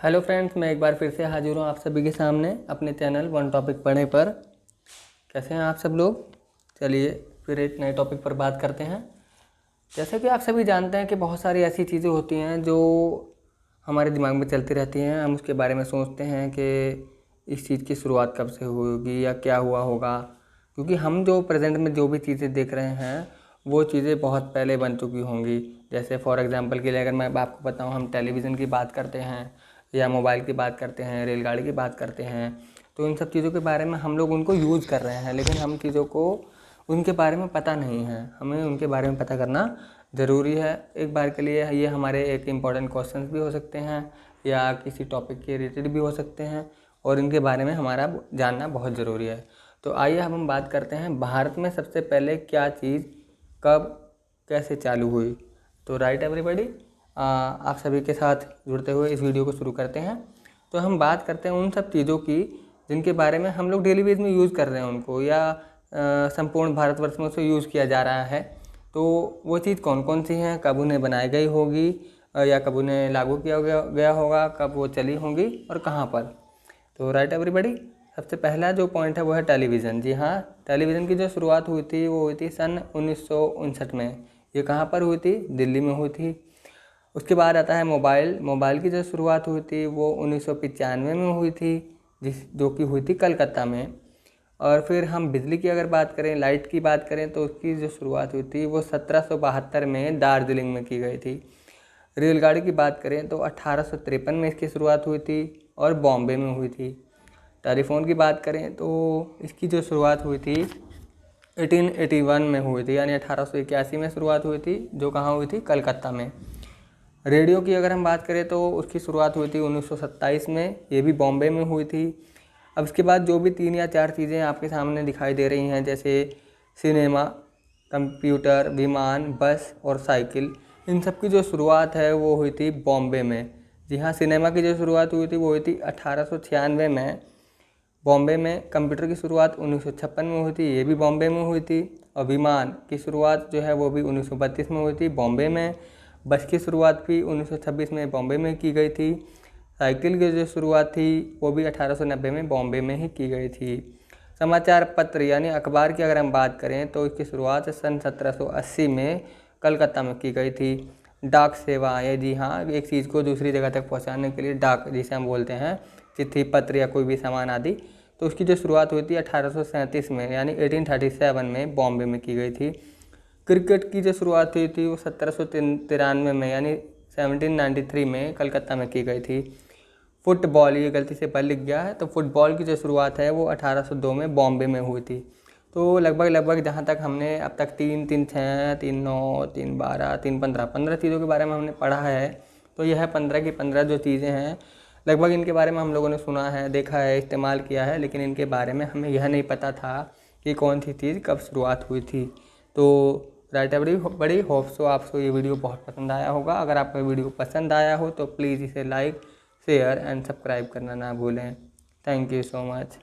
Hello friends, मैं एक बार फिर से हाजिर हूँ आप सभी के सामने अपने चैनल वन टॉपिक पढ़ने पर। कैसे हैं आप सब लोग? चलिए फिर एक नए टॉपिक पर बात करते हैं। जैसे कि आप सभी जानते हैं कि बहुत सारी ऐसी चीज़ें होती हैं जो हमारे दिमाग में चलती रहती हैं। हम उसके बारे में सोचते हैं कि इस चीज़ की शुरुआत कब से होगी या क्या हुआ होगा, क्योंकि हम जो प्रेजेंट में जो भी चीज़ें देख रहे हैं वो चीज़ें बहुत पहले बन चुकी होंगी। जैसे फॉर एग्जांपल के लिए अगर मैं आपको बताऊं, हम टेलीविज़न की बात करते हैं या मोबाइल की बात करते हैं, रेलगाड़ी की बात करते हैं, तो इन सब चीज़ों के बारे में हम लोग उनको यूज़ कर रहे हैं, लेकिन हम चीज़ों को उनके बारे में पता नहीं है। हमें उनके बारे में पता करना ज़रूरी है। एक बार के लिए ये हमारे एक इम्पॉर्टेंट क्वेश्चंस भी हो सकते हैं या किसी टॉपिक के रिलेटेड भी हो सकते हैं, और इनके बारे में हमारा जानना बहुत ज़रूरी है। तो आइए हम बात करते हैं, भारत में सबसे पहले क्या चीज़ कब कैसे चालू हुई। तो राइट एवरीबॉडी, आप सभी के साथ जुड़ते हुए इस वीडियो को शुरू करते हैं। तो हम बात करते हैं उन सब चीज़ों की जिनके बारे में हम लोग डेली बेस में यूज़ कर रहे हैं उनको, या संपूर्ण भारतवर्ष में उसे यूज़ किया जा रहा है। तो वो चीज़ कौन कौन सी हैं, कब उन्हें बनाई गई होगी या कब उन्हें लागू किया गया होगा, कब वो चली होंगी और कहाँ पर। तो राइट एवरीबॉडी, सबसे पहला जो पॉइंट है वो है टेलीविज़न। जी हाँ, टेलीविज़न की जो शुरुआत हुई थी वो हुई थी सन 1959 में। ये कहाँ पर हुई थी? दिल्ली में हुई थी। उसके बाद आता है मोबाइल। मोबाइल की जो शुरुआत हुई थी वो 1995 में हुई थी, जो कि हुई थी कलकत्ता में। और फिर हम बिजली की अगर बात करें, लाइट की बात करें, तो उसकी जो शुरुआत हुई थी वो 1772 में दार्जिलिंग में की गई थी। रेलगाड़ी की बात करें तो 1853 में इसकी शुरुआत हुई थी और बॉम्बे में हुई थी। टेलीफोन की बात करें तो इसकी जो शुरुआत हुई थी 1881 में हुई थी, यानी 1881 में शुरुआत हुई थी, जो कहाँ हुई थी? कलकत्ता में। रेडियो की अगर हम बात करें तो उसकी शुरुआत हुई थी 1927 में, ये भी बॉम्बे में हुई थी। अब इसके बाद जो भी 3 या 4 चीज़ें आपके सामने दिखाई दे रही हैं, जैसे सिनेमा, कंप्यूटर, विमान, बस और साइकिल, इन सब की जो शुरुआत है वो हुई थी बॉम्बे में। जी हाँ, सिनेमा की जो शुरुआत हुई थी वो हुई थी 1896 में बॉम्बे में। कंप्यूटर की शुरुआत 1956 में हुई थी, ये भी बॉम्बे में हुई थी। और विमान की शुरुआत जो है वो भी 1932 में हुई थी, बॉम्बे में। बस की शुरुआत भी 1926 में बॉम्बे में की गई थी। साइकिल की जो शुरुआत थी वो भी 1890 में बॉम्बे में ही की गई थी। समाचार पत्र यानी अखबार की अगर हम बात करें तो इसकी शुरुआत सन 1780 में कलकत्ता में की गई थी। डाक सेवाएँ, जी हाँ, एक चीज़ को दूसरी जगह तक पहुंचाने के लिए डाक, जिसे हम बोलते हैं चिट्ठी, पत्र या कोई भी सामान आदि, तो उसकी जो शुरुआत हुई थी 1837 में, यानी 1837 में बॉम्बे में की गई थी। क्रिकेट की जो शुरुआत हुई थी वो 1793 में, यानी 1793 में कलकत्ता में की गई थी। फुटबॉल, ये गलती से पर लिख गया है, तो फुटबॉल की जो शुरुआत है वो 1802 में बॉम्बे में हुई थी। तो लगभग जहाँ तक हमने अब तक 3, 3, 6, 3, 9, 3, 12, 3, 15 चीज़ों के बारे में हमने पढ़ा है। तो यह 15 की 15 जो चीज़ें हैं, लगभग इनके बारे में हम लोगों ने सुना है, देखा है, इस्तेमाल किया है, लेकिन इनके बारे में हमें यह नहीं पता था कि कौन सी चीज़ कब शुरुआत हुई थी। तो राइट बड़ी होप सो आपको ये वीडियो बहुत पसंद आया होगा। अगर आपको वीडियो पसंद आया हो तो प्लीज़ इसे लाइक, शेयर एंड सब्सक्राइब करना ना भूलें। Thank you so much.